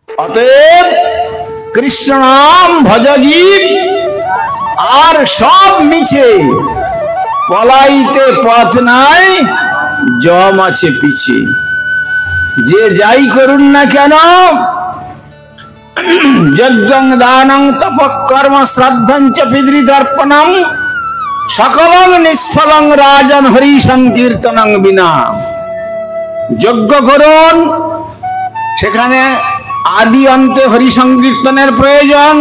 অতএব কৃষ্ণ নাম ভজ জীব, আর সব মিছে, পলাইতে পথ নাই, জম আছে পিছে। যে যাই করুন না কেন, যজ্ঞং দানং তপকর্ম শ্রাদ্ধং চ পিতৃতর্পণং সকলং নিষ্ফলং রাজন হরি সংকীর্তনং বিনা। যজ্ঞ করুন, সেখানে আদি অন্তে হরি সংকীর্তনের প্রয়োজন।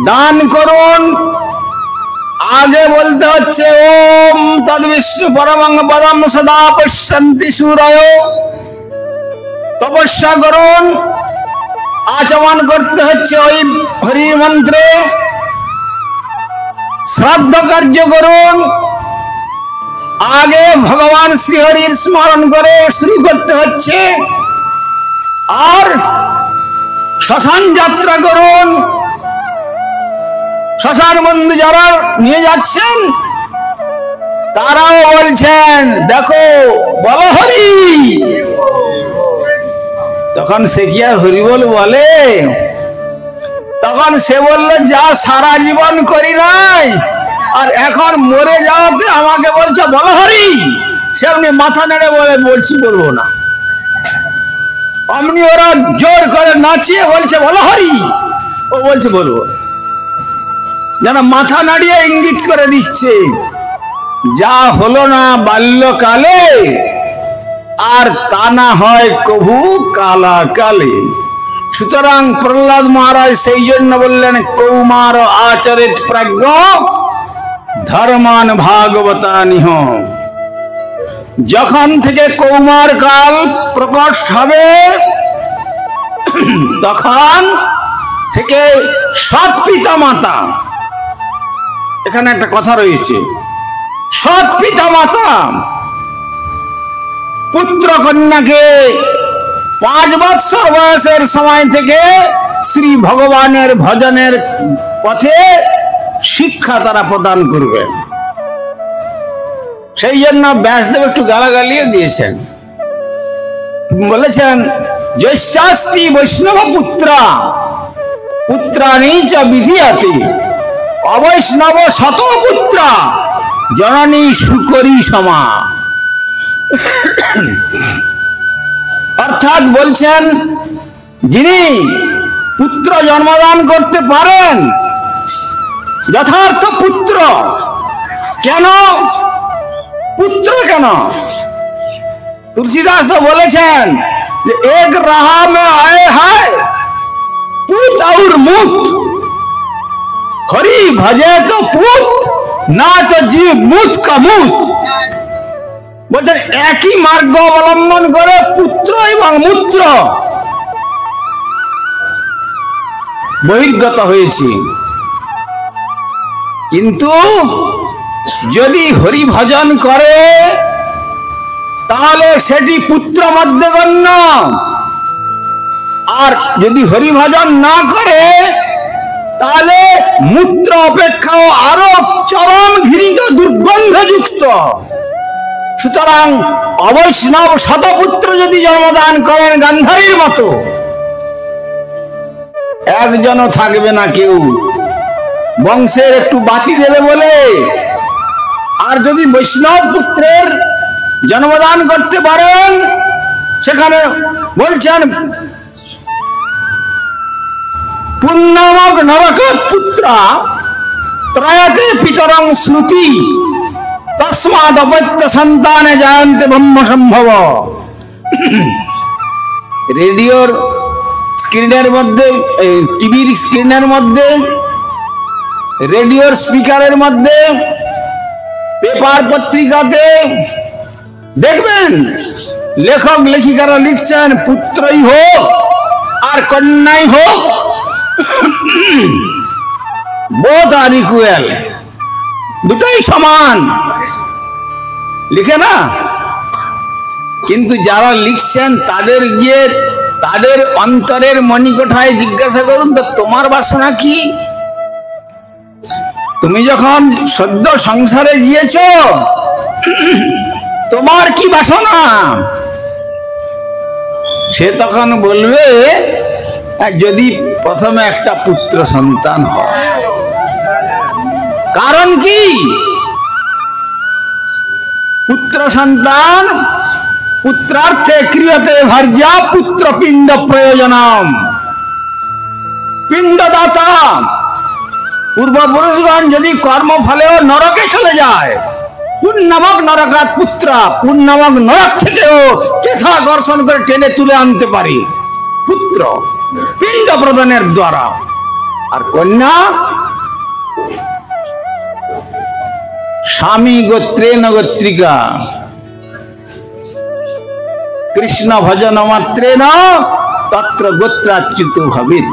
দান করুন, আগে বলতে হচ্ছে ওম তদ বিষ্ণু পরমং পদম সদা পশ্যন্তি সূরয়। তপস্যা করুন, আচমন করতে হচ্ছে ওই হরি মন্ত্রে। শ্রাদ্ধ কার্য করুন, আগে ভগবান শ্রীহরির স্মরণ করে শুরু করতে হচ্ছে। আর শ্মশান যাত্রা করুন, শ্মশান বন্ধু যারা নিয়ে যাচ্ছেন তারাও বলছেন দেখো বলো হরি। তখন সে কি আর হরিবল বলে? তখন সে বললো যা সারা জীবন করি নাই, আর এখন মরে যাওয়াতে আমাকে বলছো বলো হরি। সে এমনি মাথা নেড়ে বলে বলছি বলবো না। অমনি ওরা জোর করে নাচিয়ে বলছে বলো হরি, ও বলছে বলবো। যেন মাথা নাড়িয়ে ইঙ্গিত করে দিচ্ছে যা হলো না বাল্যকালে, আর তা না হয় কভু কালাকালে। সুতরাং প্রহ্লাদ মহারাজ সেই জন্য বললেন কৌমার আচরিত প্রাজ্ঞ ধর্মান ভাগবতানিহ। যখন থেকে কৌমার কাল প্রকট হবে তখন থেকে সৎ পিতা মাতা, এখানে একটা কথা রয়েছে, সৎ পিতা মাতা পুত্র কন্যাকে 5 বৎসর বয়সের সময় থেকে শ্রী ভগবানের ভজনের পথে শিক্ষা তারা প্রদান করবেন। সেই জন্য ব্যাসদেব একটু গালাগালিও দিয়েছেন, বলেছেন যস্যাস্তি বৈষ্ণব পুত্রা পুত্রাণি চ বিধিয়াতি অবৈষ্ণব শতপুত্রা জননী সুকরী সমা। অর্থাৎ বলছেন যিনি পুত্র জন্মদান করতে পারেন, যথার্থ পুত্র। কেন পুত্র? কেন তুলসীদাস তো বলেছেন যে এক রাহা মে আয়ে হায় পুত और মুত, হরি ভজে তো পুত না তো জীব মুত কা মুত। বলছেন একই মার্গ অবলম্বন করে পুত্র এবং মূত্র বহির্গত হয়েছে। কিন্তু যদি হরি ভজন করে তাহলে সেটি পুত্র মধ্যে গণ্য, আর যদি হরি ভজন না করে তাহলে মূত্র অপেক্ষাও আরো চরম ঘৃণিত দুর্গন্ধযুক্ত। সুতরাং অবৈষ্ণব শতপুত্র যদি জন্মদান করেন গান্ধারীর মতো, একজনও থাকবে না কেউ বংশের একটু বাতি দেবে বলে। আর যদি বৈষ্ণব পুত্রের জন্মদান করতে পারেন, সেখানে বলছেন পুণ্যমগ নরকত পুত্রা ত্রয়তে পিতরং শ্রুতি তস্মাদ অপত্য সন্তানে জায়ন্তে ব্রহ্ম সম্ভব। রেডিওর স্ক্রিনের মধ্যে, টিভির স্ক্রিনের মধ্যে, রেডিওর স্পিকারের মধ্যে, পেপার পত্রিকাতে দেখবেন লেখক লেখিকারা লিখছেন পুত্রই হোক আর কন্যাই হোক বোথ আর ইকুয়াল, দুটোই সমান লিখে না। কিন্তু যারা লিখছেন তাদের গিয়ে তাদের অন্তরের মণিকোঠায় জিজ্ঞাসা করুন তো তোমার বাসনা কি? তুমি যখন সদ্য সংসারে গিয়েছ তোমার কি বাসনা? সে তখন বলবে যদি প্রথমে একটা পুত্র সন্তান হয়। কারণ কি? পুত্র সন্তান পুত্রার্থে ক্রিয়তে ভার্যা পুত্র পিণ্ড প্রয়োজনম। পিণ্ডদাতা পূর্বপুরুষগণ যদি কর্মফলেও নরকে চলে যায়, পুণ্যমক নরকাত পুত্রা, পুণ্যমক নরক থেকেও কেশা দর্শন করে টেনে তুলে আনতে পারে পুত্র পিণ্ড প্রদানের দ্বারা। আর কন্যা স্বামী গোত্রেণ গোত্রিকা, কৃষ্ণ ভজন মাত্রেণ তত্র গোত্রাচ্যুত ভবেৎ।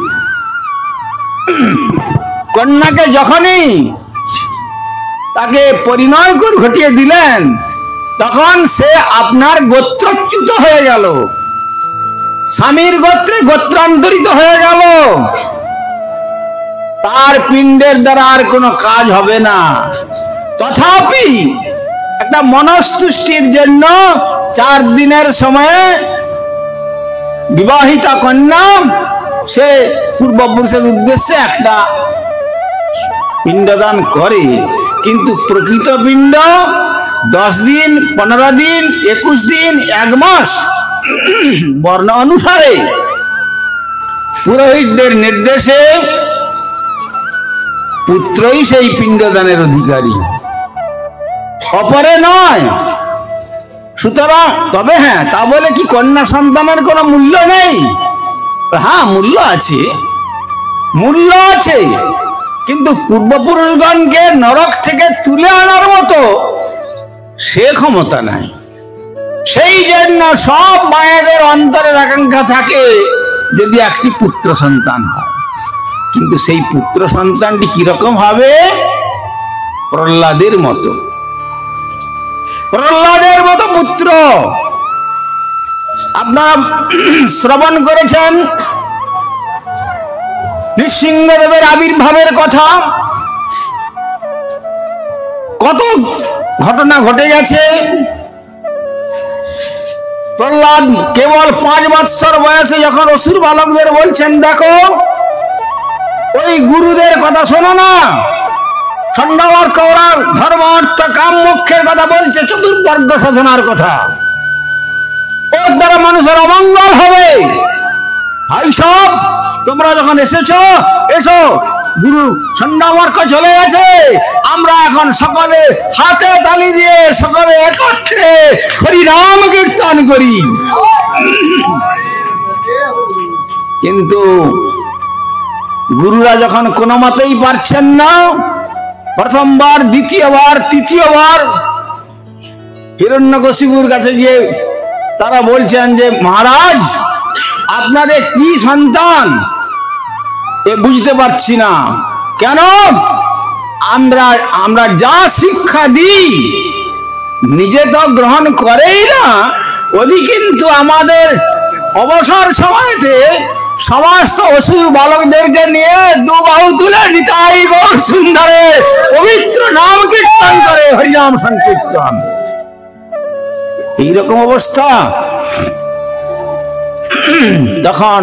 কন্যাকে যখনই তাকে পরিণয় করে ঘটিয়ে দিলেন, তখন সে আপনার গোত্রচ্যুত হয়ে গেল, স্বামীর গোত্রে গোত্রান্তরিত হয়ে গেল। তার পিণ্ডের দ্বারা আর কোনো কাজ হবে না। তথাপি একটা মনস্তুষ্টির জন্য 4 দিনের সময়ে বিবাহিতা কন্যা সে পূর্বপুরুষের উদ্দেশ্যে একটা পিণ্ডদান করে, কিন্তু প্রকৃত পিণ্ড 10 দিন, 15 দিন, 21 দিন, 1 মাস বর্ণ অনুসারে পুরোহিতদের নির্দেশে পুত্রই সেই পিণ্ডদানের অধিকারী, অপরে নয়। সুতরাং তবে হ্যাঁ, তা বলে কি কন্যা সন্তানের কোনো মূল্য নেই? হ্যাঁ, মূল্য আছে, মূল্য আছে, কিন্তু পূর্বপুরুষগণকে নরক থেকে তুলে আনার মতো সে ক্ষমতা নাই। সেই জন্য সব মায়েদের অন্তরের আকাঙ্ক্ষা থাকে যদি একটি পুত্র সন্তান হয়, কিন্তু সেই পুত্র সন্তানটি কিরকম হবে? প্রহ্লাদের মতো, প্রহ্লাদের মতো পুত্র। আপনারা শ্রবণ করেছেন নৃসিংহদেবের আবির্ভাবের কথা, কত ঘটনা ঘটে গেছে। প্রহ্লাদ কেবল 5 বৎসর বয়সে যখন অসুর বালকদের বলছেন, দেখো ওই গুরুদের কথা শোনো না, ছন্দবার কৌরার ধর্ম অর্থ কাম মোক্ষের কথা বলছে, চতুর্বর্গ সাধনার কথা, ওর দ্বারা মানুষের অমঙ্গল হবে। সব তোমরা যখন এসেছো, এসো, গুরু ছন্দমার্ক চলে গেছে, আমরা এখন সকলে হাতে তালি দিয়ে সকলে একত্রে হরিনাম কীর্তন করি। কিন্তু গুরুরা যখন কোনো মতেই পারছেন না, প্রথমবার, দ্বিতীয়বার, তৃতীয়বার হিরণ্যকশিপুর কাছে গিয়ে তারা বলছেন যে মহারাজ, আপনাদের কি সন্তান এ বুঝতে পারছি না, কেন আমরা যা শিক্ষা দিই নিজে তো গ্রহণ করেই না, ওদি কিন্তু আমাদের অবসর সময়তে সমস্ত অসুর বালকদেরকে নিয়ে 2 বাহু তুলে নিতাই গৌর সুন্দরে পবিত্র নাম কীর্তন করে, হরিনাম সংকীর্তন। এইরকম অবস্থা। তখন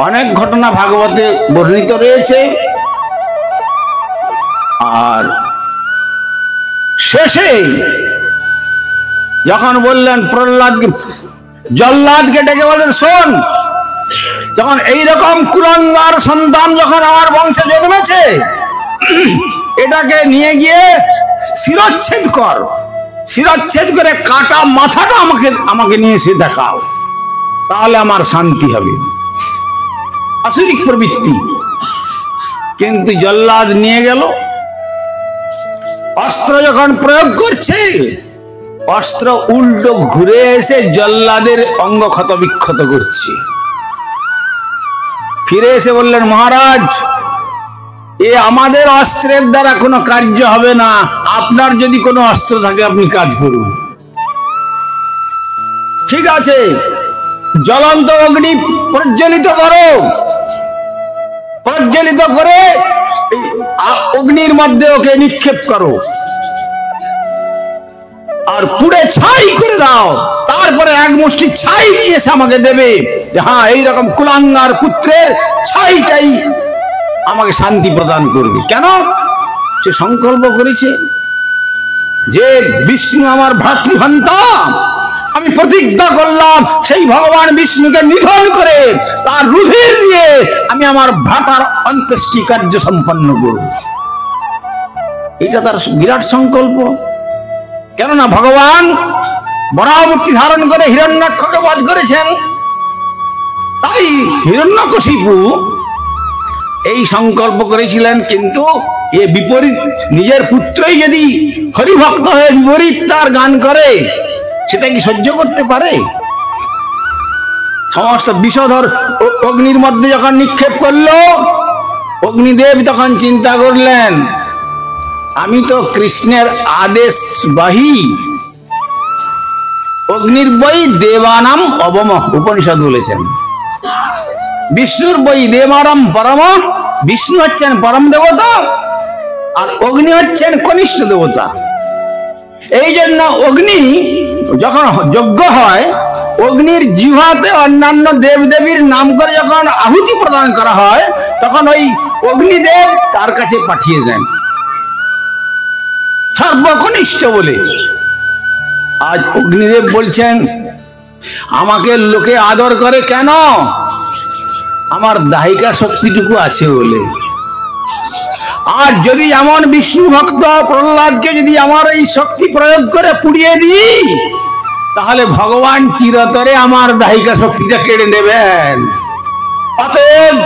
অনেক ঘটনা ভাগবতে বর্ণিত রয়েছে। আর শেষে যখন বললেন প্রহ্লাদকে, জল্লাদকে ডেকে বললেন, শোন, যখন এইরকম কুরঙ্গার সন্তান যখন আমার বংশে জন্মেছে, এটাকে নিয়ে গিয়ে শিরচ্ছেদ কর, শিরচ্ছেদ করে কাটা মাথাটা আমাকে নিয়ে এসে দেখাও, তাহলে আমার শান্তি হবে। আসুরিক প্রবৃত্তি। কিন্তু জল্লাদ নিয়ে গেল, অস্ত্র যখন প্রয়োগ করছে, অস্ত্র উল্টো ঘুরে এসে জল্লাদের অঙ্গ ক্ষত বিক্ষত করছে। ফিরে এসে বললেন, মহারাজ, এ আমাদের অস্ত্রের দ্বারা কোনো কার্য হবে না, আপনার যদি কোনো অস্ত্র থাকে আপনি কাজ করুন। ঠিক আছে, জ্বলন্ত অগ্নি প্রজ্বলিত করো, প্রজ্বলিত করে অগ্নির মধ্যে ওকে নিক্ষেপ করো। আর পুড়ে ছাই করে দাও, তারপরে এক মুষ্টি ছাই নিয়ে এসে আমাকে দেবে, যে হ্যাঁ এইরকম কুলাঙ্গার পুত্রের ছাইটাই আমাকে শান্তি প্রদান করবে। কেন? সে সংকল্প করেছে যে বিষ্ণু আমার ভ্রাতৃহন্তা, আমি প্রতিজ্ঞা করলাম সেই ভগবান বিষ্ণুকে নিধন করে তার রুধির দিয়ে আমি আমার ভ্রাতার অন্ত্যেষ্টি কার্য সম্পন্ন করব। এটা তার বিরাট সংকল্প। কেননা ভগবান বরাহমূর্তি ধারণ করে হিরণ্যাক্ষকে বধ করেছেন, তাই হিরণ্যকশিপু এই সংকল্প করেছিলেন। কিন্তু এ বিপরীত, নিজের পুত্রই যদি হরিভক্ত হয়ে বিপরীত তার গান করে, সেটা কি সহ্য করতে পারে? সমস্ত বিষধর অগ্নির মধ্যে যখন নিক্ষেপ করলো, অগ্নিদেব তখন চিন্তা করলেন, আমি তো কৃষ্ণের আদেশবাহী। অগ্নির বই দেবানাম অবম, উপনিষদ বলেছেন। বিষ্ণুর বই দেবানাম পরম, বিষ্ণু হচ্ছেন পরম দেবতা আর অগ্নি হচ্ছেন কনিষ্ঠ দেবতা। এই জন্য অগ্নি যখন যজ্ঞ হয়, অগ্নির জিহ্বাতে অন্যান্য দেবদেবীর নাম করে যখন আহুতি প্রদান করা হয়, তখন ওই অগ্নিদেব তার কাছে পাঠিয়ে দেন সর্বকনিষ্ঠ বলে। আজ অগ্নিদেব বলছেন, আমাকে লোকে আদর করে কেন? আমার দাহিকা শক্তিটুকু আছে বলে। আর যদি এমন বিষ্ণু ভক্ত প্রহ্লাদকে যদি আমার এই শক্তি প্রয়োগ করে পুড়িয়ে দিই, তাহলে ভগবান চিরতরে আমার দাহিকা শক্তিটা কেড়ে নেবেন, অতএব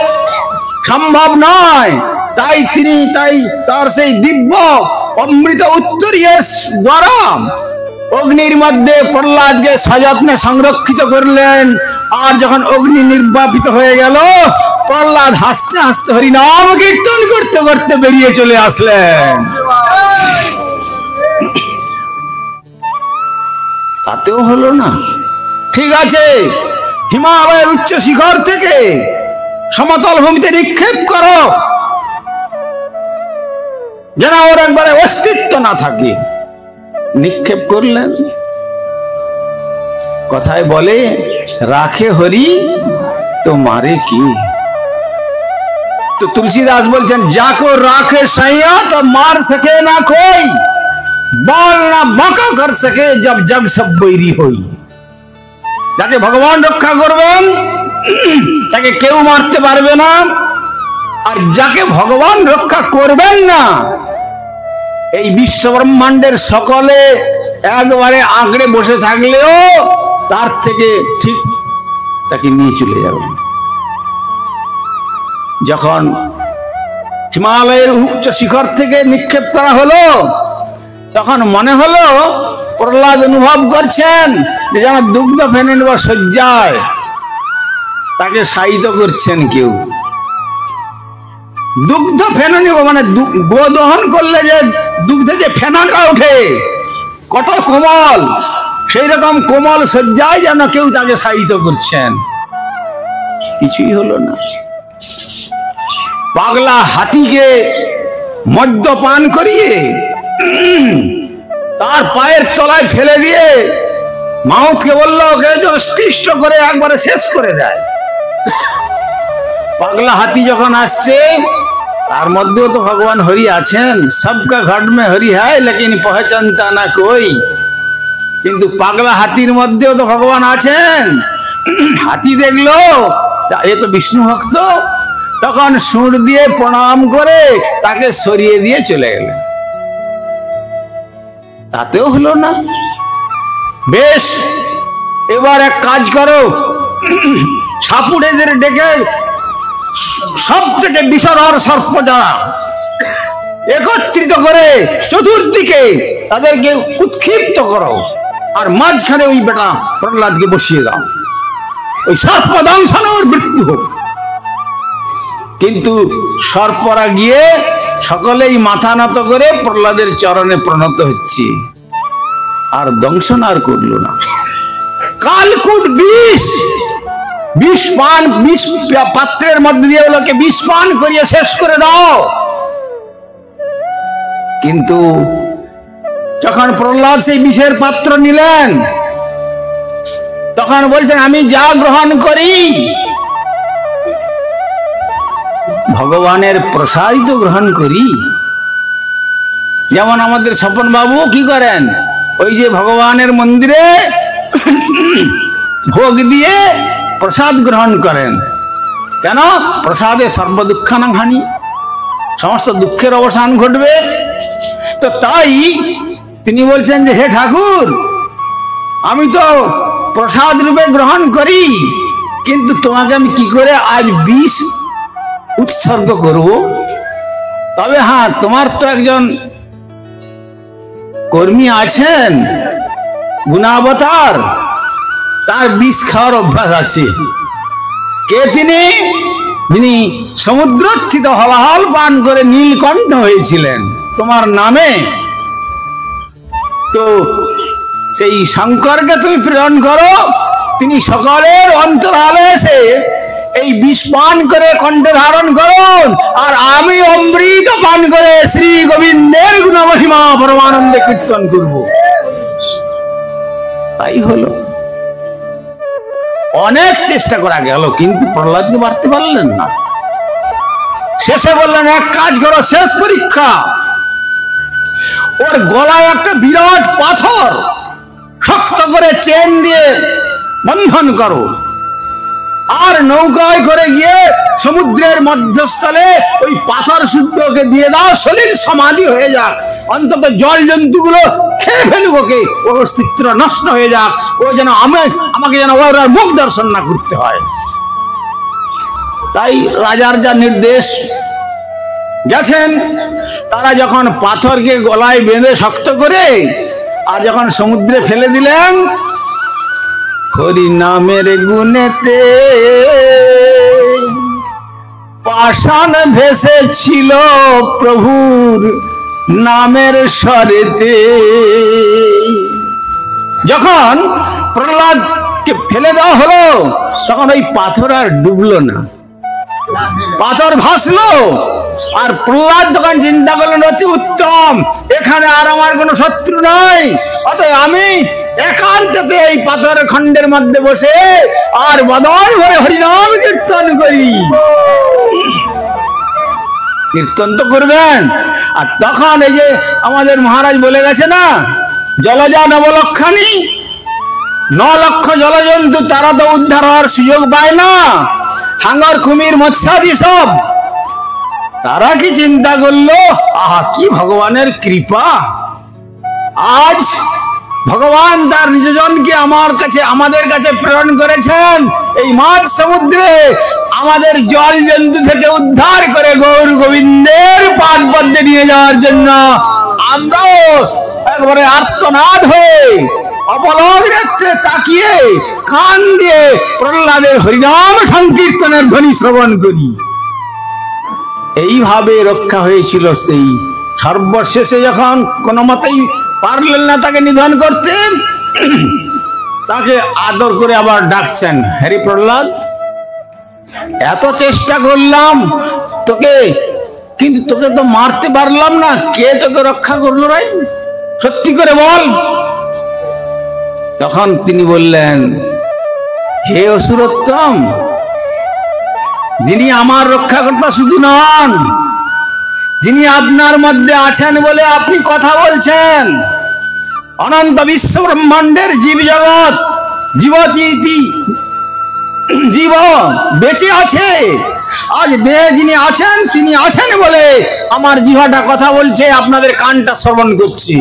সম্ভব নয়। তাই তিনি তার সেই দিব্য অমৃত উত্তরীয়ের দ্বারা অগ্নির মধ্যে প্রহ্লাদকে সযত্নে সংরক্ষিত করলেন। আর যখন অগ্নি নির্বাপিত হয়ে গেল, প্রহ্লাদ হাসতে হাসতে হরিনাম কীর্তন করতে করতে বেরিয়ে চলে আসলেন। তাতেও হলো না। ঠিক আছে, হিমালয়ের উচ্চ শিখর থেকে সমতল ভূমিতে নিক্ষেপ করো, যেন ওর একবারে অস্তিত্ব না থাকে। নিক্ষেপ করলেন। কথায় বলে, রাখে হরি তো মারে কি। তো तुलसीदास বলছেন, जाको राखे सैया तो मार सके ना कोई, बल ना बाका कर सके जब जग सब बैरी होई। যাকে ভগবান রক্ষা করবেন তাকে কেউ মারতে পারবে না, আর যাকে ভগবান রক্ষা করবেন না, এই বিশ্ব ব্রহ্মাণ্ডের সকলে একবারে আঁকড়ে বসে থাকলেও তার থেকে ঠিক তাকে নিয়ে চলে যাবে। যখন হিমালয়ের উচ্চ শিখর থেকে নিক্ষেপ করা হলো, তখন মনে হলো প্রহ্লাদ অনুভব করছেন যে যেন দুগ্ধ ফেনে নেওয়া শয্যায় তাকে শায়িত করছেন কেউ। দুগ্ধ ফেনে নেব মানে গোদহন করলে যে দুগ্ধে যে ফেনাটা ওঠে, কত কোমল, সেই রকম কোমল শয্যায় যেন কেউ তাকে শায়িত করছেন। কিছুই হলো না। পাগলা হাতিকে মদ্যপান করিয়ে তার পায়ের তলায় ফেলে দিয়ে মাউথকে বলল ওকে স্পষ্ট করে একবারে শেষ করে দেয়। পাগলা হাতি যখন আসছে, তার মধ্যেও তো ভগবান হরি আছেন। সবকা ঘট মে হরি হয় লেকিন পহচানতা না কই। কিন্তু পাগলা হাতির মধ্যেও তো ভগবান আছেন। হাতি দেখলো এ তো বিষ্ণু ভক্ত, তখন সুর দিয়ে প্রণাম করে তাকে সরিয়ে দিয়ে চলে গেলেন। তাতেও হলো না। বেশ, এবার এক কাজ করো, সাপুড়েদের ডেকে সব থেকে বিষধর সর্প যারা একত্রিত করে চতুর্দিকে তাদেরকে উৎক্ষিপ্ত করো, আর মাঝখানে ওই বেটা প্রহ্লাদকে বসিয়ে দাও, ওই সর্প দংশনে ওর মৃত্যু হোক। কিন্তু সর্পরা গিয়ে সকলেই মাথা নত করে প্রহ্লাদের চরণে প্রণত হচ্ছে, আর দংশন আর করল না। কালকুট বিষ পাত্রের মধ্যে দিয়ে ওগুলোকে বিষ পান করিয়ে শেষ করে দাও। কিন্তু যখন প্রহ্লাদ সেই বিষের পাত্র নিলেন, তখন বলছেন আমি যা গ্রহণ করি ভগবানের প্রসাদই তো গ্রহণ করি। যেমন আমাদের স্বপন বাবু কি করেন, ওই যে ভগবানের মন্দিরে ভোগ দিয়ে প্রসাদ গ্রহণ করেন। কেন? প্রসাদে সর্বদুঃখানাং হানি, সমস্ত দুঃখের অবসান ঘটবে। তো তাই তিনি বলছেন যে হে ঠাকুর, আমি তো প্রসাদ রূপে গ্রহণ করি, কিন্তু তোমাকে আমি কি করে আজ বিষ উৎসর্গ করব? তবে হ্যাঁ, তোমার তো একজন কর্মী আছেন গুণাবতার, তার বিষ খাওয়ার অভ্যাস আছে। কে তিনি? যিনি সমুদ্রস্থিত হলাহল পান করে নীলকণ্ঠ হয়েছিলেন তোমার নামে। তো সেই শঙ্করকে তুমি প্রেরণ করো, তিনি সকলের অন্তরালে এসে এই বিষ পান করে কণ্ঠে ধারণ করুন, আর আমি অমৃত পান করে শ্রী গোবিন্দের গুণমহিমা পরমানন্দে কীর্তন করব। তাই হলো। অনেক চেষ্টা করা গেল, কিন্তু প্রহ্লাদকে মারতে পারলেন না। শেষে বললেন এক কাজ করো, শেষ পরীক্ষা, ওর গলায় একটা বিরাট পাথর শক্ত করে চেন দিয়ে বন্ধন করো, আর নৌকায় করে গিয়ে সমুদ্রের মধ্যস্থলে ওই পাথর শুদ্ধকে দিয়ে দাও, সলিল সমাধি হয়ে যাক, অন্তত জল জন্তুগুলো খেয়ে ফেলুক ওকে, ওর অস্তিত্ব নষ্ট হয়ে যাক, ও যেন আমাকে যেন ওর মুখ দর্শন না করতে হয়। তাই রাজার যা নির্দেশ গেছেন, তারা যখন পাথরকে গলায় বেঁধে শক্ত করে আর যখন সমুদ্রে ফেলে দিলেন, হরি নামের গুণেতে পাষাণ ভেসেছিল প্রভুর নামের স্বরেতে। যখন প্রহ্লাদকে ফেলে দেওয়া হলো, তখন ওই পাথর আর ডুবলো না, পাথর ভাসলো। আর প্রহ্লাদ তখন চিন্তা করলেন অতি উত্তম, এখানে আর আমার কোনো শত্রু নাই, অতএব আমি একান্ততে এই পাথর খণ্ডের মধ্যে বসে আর বদন ভরে হরিনাম কীর্তন করি। কীর্তন তো করবেন। আর তখন এই যে আমাদের মহারাজ বলে গেছে না, জলজা নবলক্ষানি, 9 লক্ষ জলজন্তু, তারা তো উদ্ধার হওয়ার সুযোগ পায় না, হাঙ্গর কুমির মৎস্যাদি সব। তারা কি চিন্তা করলো, আহা কি ভগবানের কৃপা, আজ ভগবান তার নিজজনকে আমাদের কাছে প্রেরণ করেছেন এই মাঝ সমুদ্রে আমাদের জল জন্তু থেকে উদ্ধার করে গৌর গোবিন্দের পাদ পদ্মে নিয়ে যাওয়ার জন্য। আমরাও একবারে আর্তনাদ হয়ে অপলক নেত্রে তাকিয়ে কান দিয়ে প্রহ্লাদের হরিনাম সংকীর্তনের ধ্বনি শ্রবণ করি। এইভাবে রক্ষা হয়েছিল। সেই সর্বশেষে যখন কোনো মতেই পারলেন না তাকে নিধন করতে, তাকে আদর করে আবার ডাকছেন, হ্যারি প্রহ্লাদ, এত চেষ্টা করলাম তোকে, কিন্তু তোকে তো মারতে পারলাম না, কে তোকে রক্ষা করলো রে, সত্যি করে বল। তখন তিনি বললেন, হে অসুরোত্তম, যিনি আমার রক্ষাকর্তা শুধু নন, যিনি আপনার মধ্যে আছেন বলে আপনি কথা বলছেন, অনন্ত বিশ্ব ব্রহ্মাণ্ডের জীব জগৎ জীব বেঁচে আছে, আজ দেহে যিনি আছেন তিনি আছেন বলে আমার জিহ্বাটা কথা বলছে, আপনাদের কানটা শ্রবণ করছে।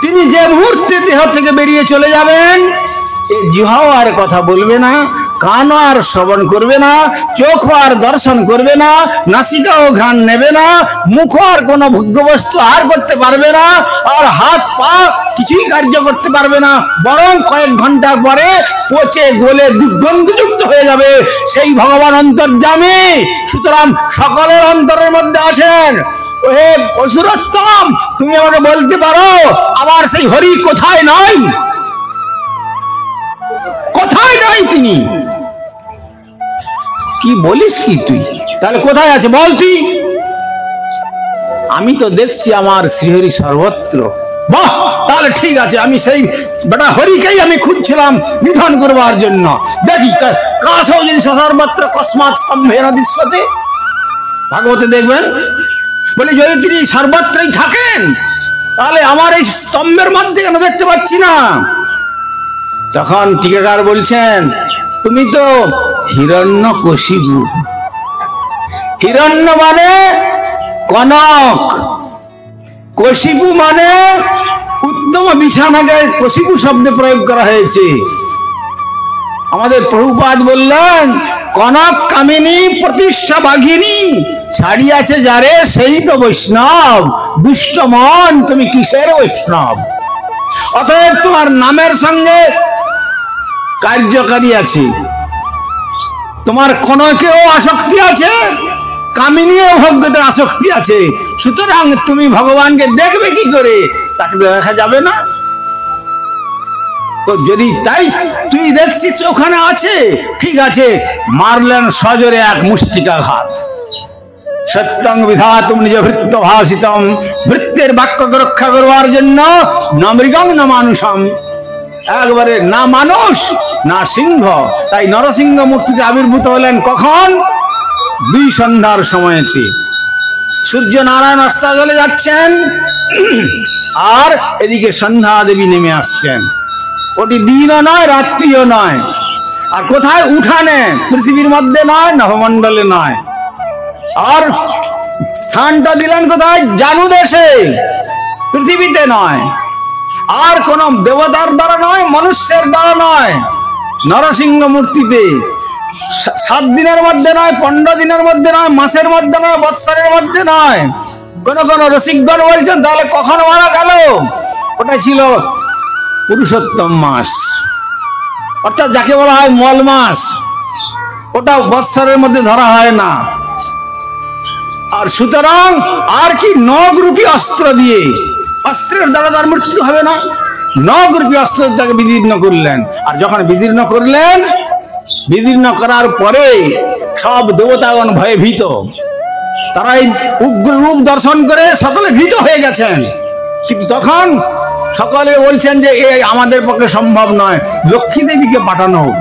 তিনি যে মুহূর্তে দেহ থেকে বেরিয়ে চলে যাবেন, এই জিহ্বাও আর কথা বলবে না, কানও আর শ্রবণ করবে না, চোখও আর দর্শন করবে না, নাসিকাও ঘ্রাণ নেবে না, মুখও আর কোনো ভোগ্যবস্তু আহার করতে পারবে না, আর হাত পা কিছুই কার্য করতে পারবে না, বরং কয়েক ঘন্টার পরে পচে গলে দুর্গন্ধযুক্ত হয়ে যাবে। সেই ভগবান অন্তর্যামী, সুতরাং সকলের অন্তরের মধ্যে আছেন। হে অসুরোত্তম, তুমি আমাকে বলতে পারো আমার সেই হরি কোথায় নাই? কোথায় নাই তিনি? কি বলিস কি তুই? তাহলে কোথায় আছে বল তুই? আমি তো দেখছি আমার শ্রীহরি সর্বত্র, বাহ, তাহলে ঠিক আছে, আমি সেই বেটা হরিকেই আমি খুঁজছিলাম নিধন করবার জন্য। দেখি কাছেও যদি সর্বত্র কসমাৎ স্তম্ভেন দৃশ্যতে, ভাগবতে দেখবেন বলে যদি তিনি সর্বত্রই থাকেন তাহলে আমার এই স্তম্ভের মধ্যে কেন দেখতে পাচ্ছি না? তখন টিকাকার বলছেন তুমি তো হিরণ্যকশিপু। হিরণ্য মানে কনক, কশিপু মানে উত্তম বিছানাকে কশিপু শব্দে প্রয়োগ করা হয়েছে। আমাদের প্রভুপাদ বললেন কনক কামিনী প্রতিষ্ঠা বাঘিনী, ছাড়িয়াছে যারে সেই তো বৈষ্ণব। দুষ্ট মন তুমি কিসের বৈষ্ণব? অতএব তোমার নামের সঙ্গে কার্যকারী আছে, তোমার কনকেও আসক্তি আছে, কামিনীও ভোগ্যতার আসক্তি আছে। সুতরাং তুমি ভগবানকে দেখবে কি করে? তাকে দেখা যাবে না। তো যদি তাই তুই দেখছিস ওখানে আছে, ঠিক আছে, মারলেন সজোরে এক মুষ্টিকাঘাত। সত্যং বিধাতুম নিজ ভৃত্য ভাষিতম, ভৃত্যের বাক্যকে রক্ষা করবার জন্য না মৃগং না মানুষম, একবারে না মানুষ না সিংহ। তাই নরসিংহ মূর্তিতে আবির্ভূত হলেন কখন? 2 সন্ধ্যার সময়তে। সূর্য নারায়ণ অস্তাচলে যাচ্ছেন আর এদিকে সন্ধ্যা দেবী নেমে আসছেন। ওটি দিনও নয় রাত্রিও নয়। আর কোথায়? উঠানে, পৃথিবীর মধ্যে নয়, নভমণ্ডলে নয়। আর স্থানটা দিলেন কোথায়? জানু দেশে, পৃথিবীতে নয়। আর কোন দেবতার দ্বারা নয়, মনুষ্যের দ্বারা নয়, নরসিংহ মূর্তিতে। 7 দিনের মধ্যে নয়, 15 দিনের মধ্যে নয়, মাসের মধ্যে নয়, বৎসরের মধ্যে নয়। কোন কোন রসিকগণ বলছেন তাহলে কখন মারা গেল? ওটা ছিল পুরুষোত্তম মাস, অর্থাৎ যাকে বলা হয় মল মাস। ওটা বৎসরের মধ্যে ধরা হয় না। আর সুতরাং আর কি নগরূপী অস্ত্র দিয়ে, অস্ত্রের দ্বারা তার মৃত্যু হবে না, নগরূপী অস্ত্র তাকে বিদীর্ণ করলেন। আর যখন বিদীর্ণ করলেন, বিদীর্ণ করার পরে সব দেবতাগণ ভয়ে ভীত। তারা এই উগ্র রূপ দর্শন করে সকলে ভীত হয়ে গেছেন। কিন্তু তখন সকলে বলছেন যে এই আমাদের পক্ষে সম্ভব নয়, লক্ষ্মী দেবীকে পাঠানো হোক,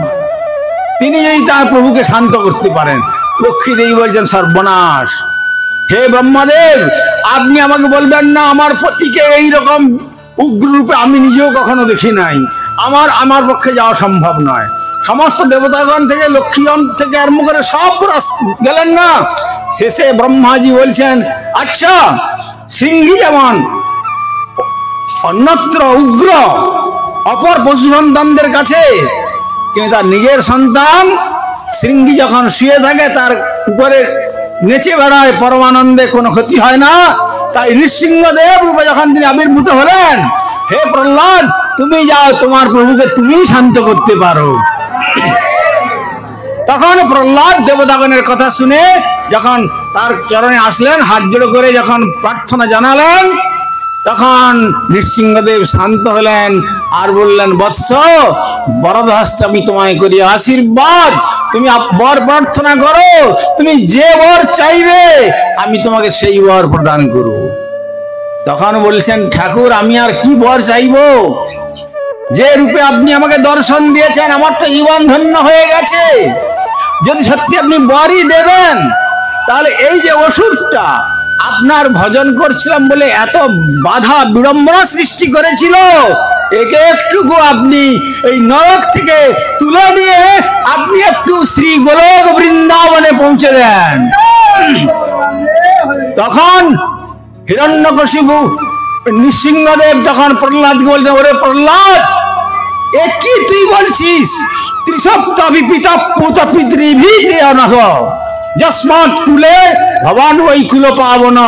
তিনি যদি তার প্রভুকে শান্ত করতে পারেন। লক্ষ্মী দেবী বলছেন সর্বনাশ, হে ব্রহ্মদেব, আপনি আমাকে বলবেন না আমার পতিকে এইরকম উগ্র রূপে আমি নিজেও কখনো দেখি নাই, আমার পক্ষে যাওয়া সম্ভব নয়। সমস্ত দেবতাগণ থেকে লক্ষ্মীগণ থেকে আরম্ভ করে সব গেলেন না। শেষে ব্রহ্মাজি বলছেন আচ্ছা, সিংহী যেমন অন্যত্র উগ্র অপর পশু সন্তানদের কাছে, কিন্তু তার নিজের সন্তান শৃঙ্গী যখন শুয়ে থাকে তার উপরে নেচে বেড়ায় পরমানন্দে, কোনো ক্ষতি হয় না। তাই নৃসিংহদেব রূপে যখন তিনি আবির্ভূত হলেন, হে প্রহ্লাদ তুমি যাও, তোমার প্রভুকে তুমি শান্ত করতে পারো। তখন প্রহ্লাদ দেবতাগণের কথা শুনে যখন তার চরণে আসলেন, হাত জোড়ো করে যখন প্রার্থনা জানালেন, তখন নৃসিংহদেব শান্ত হলেন আর বললেন বৎস, বরদ হস্তে আমি তোমায় করি আশীর্বাদ, তুমি বর প্রার্থনা করো, তুমি যে বর চাইবে আমি তোমাকে সেই বর প্রদান করব। তখন বলছেন ঠাকুর আমি আর কি বর চাইবো, যে রূপে আপনি আমাকে দর্শন দিয়েছেন আমার তো জীবন ধন্য হয়ে গেছে। যদি সত্যি আপনি বরই দেবেন, তাহলে এই যে অসুরটা আপনার ভজন করছিলাম বলে এত বাধা বিড়ম্বনা সৃষ্টি করেছিল, একে একটুকু আপনি এই নরক থেকে তুলে নিয়ে আপনি একটু শ্রী গোলক বৃন্দাবনে পৌঁছে দেন। তখন হিরণ্যকশিপু নৃসিংহদেব তখন প্রহ্লাদকে বলতেন, ওরে প্রহ্লাদ, এ কি তুই বলছিস? ত্রিসপ্তাপি পিতা পুত পিতৃভীতে অনহ যস্মাৎ কুলে ভবান ওই কুল পাবন।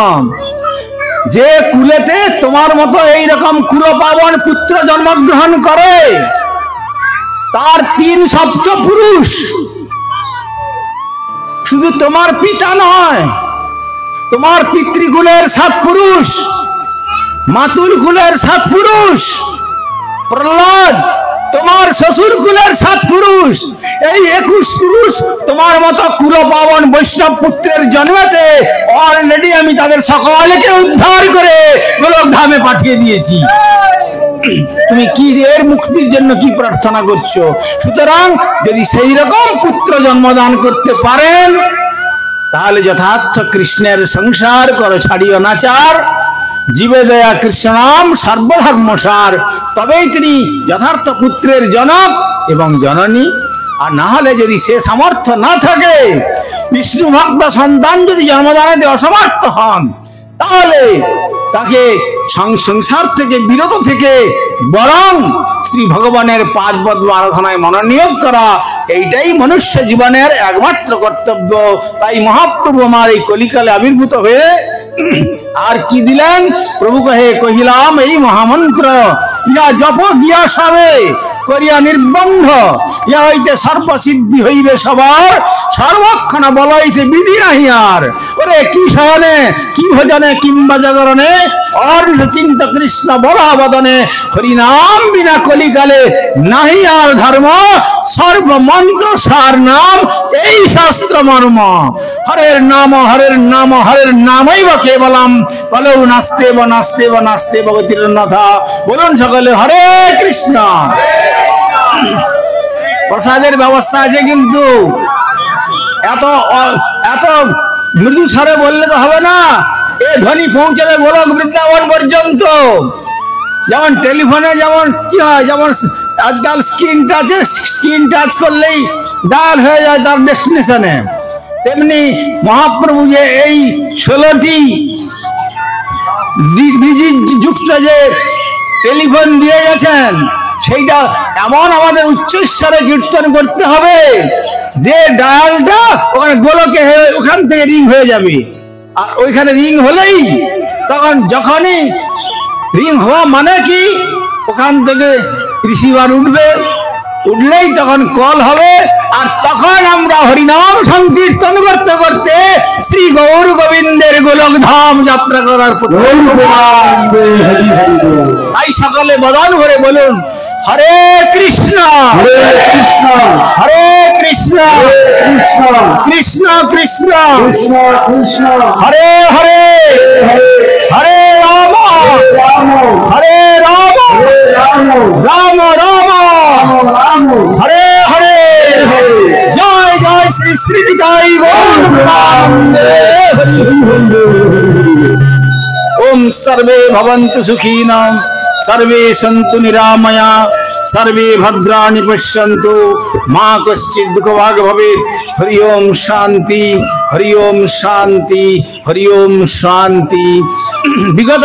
যে কুলেতে তোমার মতো এইরকম কুল পাবন পুত্র জন্মগ্রহণ করে, তার 3 সপ্ত পুরুষ, শুধু তোমার পিতা নয়, তোমার পিতৃকুলের 7 পুরুষ, মাতুল কুলের 7 পুরুষ। প্রহ্লাদ তোমার শ্বশুর কুলের 7 পুরুষ, এই 21 পুরুষ তোমার মতো কুলপাবন বৈষ্ণব পুত্রের জন্মেতে অলরেডি আমি তাদের সকলকে উদ্ধার করে গোলকধামে পাঠিয়ে দিয়েছি। তুমি কি এর মুক্তির জন্য কি প্রার্থনা করছো? সুতরাং যদি সেই রকম পুত্র জন্মদান করতে পারেন তাহলে যথার্থ কৃষ্ণের সংসার করো, ছাড়িও নাচার। জীবে দয়া কৃষ্ণ নাম সর্বধর্মসার, তবেই তিনি যথার্থ পুত্রের জনক এবং জননী। আর না হলে যদি সে সামর্থ্য না থাকে, বিষ্ণু ভক্ত সন্তান যদি জন্মদানে অসমর্থ হন, তাহলে তাকে সংসার থেকে বিরত থেকে বরং শ্রী ভগবানের পাদপদ্ম আরাধনায় মনোনিয়োগ করা, এইটাই মনুষ্য জীবনের একমাত্র কর্তব্য। তাই মহাপ্রভু আমার এই কলিকালে আবির্ভূত হয়ে আর কি দিলেন? প্রভু কহে কহিলাম এই মহামন্ত্র, ইয়া জপ গিয়া সবে করিয়া নির্বন্ধ, ইয়া হইতে সর্বসিদ্ধি হইবে সবার, সর্বক্ষণ বলাইতে বিধি নাহি আর। ওরে কি শয়নে কি ভোজনে কিংবা জাগরণে, অর্ধ চিন্ত কৃষ্ণ বলাবদনে, হরিনাম বিনা কলিকালে নাহি আর ধর্ম, সর্বমন্ত্র সার নাম এই শাস্ত্র মর্ম। হরের নাম হরের নাম হরের নামই বা কেবলম, কলৌ নাস্তেব নাস্তেব নাস্তেব গতিরন্যথা। বলুন সকলে হরে কৃষ্ণ। প্রসাদের ব্যবস্থা আছে, কিন্তু এত এত মৃদু স্বরে বললে তো হবে না। এ ধ্বনি পৌঁছাবে গোলক বৃন্দাবন পর্যন্ত। যেমন টেলিফোনে যেমন কি হয়, যেমন আজকাল স্ক্রিন টাচ করলেই ডায়াল হয়ে যায় তার ডেস্টিনেশনে, তেমনি মহাপ্রভু যে এই 16টি যুক্ত যে টেলিফোন দিয়ে গেছেন, সেইটা এমন আমাদের উচ্চস্বরে কীর্তন করতে হবে যে ডায়ালটা ওখানে গোলকে ওখান থেকে রিং হয়ে যাবে। আর ওইখানে রিং হলেই তখন যখনই রিং হওয়া মানে কি, ওখান থেকে রিসিভার উঠবে, উঠলেই তখন কল হবে। আর তখন আমরা হরিনাম সংকীর্তন করতে করতে শ্রী গৌর গোবিন্দের গোলক ধাম যাত্রা করার। তাই সকালে বদন ভরে বলুন হরে কৃষ্ণ হরে কৃষ্ণ কৃষ্ণ কৃষ্ণ হরে হরে হরে রাম হরে রাম রাম রাম হরে হরে। জয় জয় শ্রী শ্রী জয় গৌর। ওম সর্বে ভবন্তু সুখীনা सर्वे सन्तु निरामया सर्वे भद्राणि पश्यन्तु मा कश्चित् दुःखभाग् भवेत्। हरि ओम शांति हरि ओम शांति हरि ओम शांति। विगत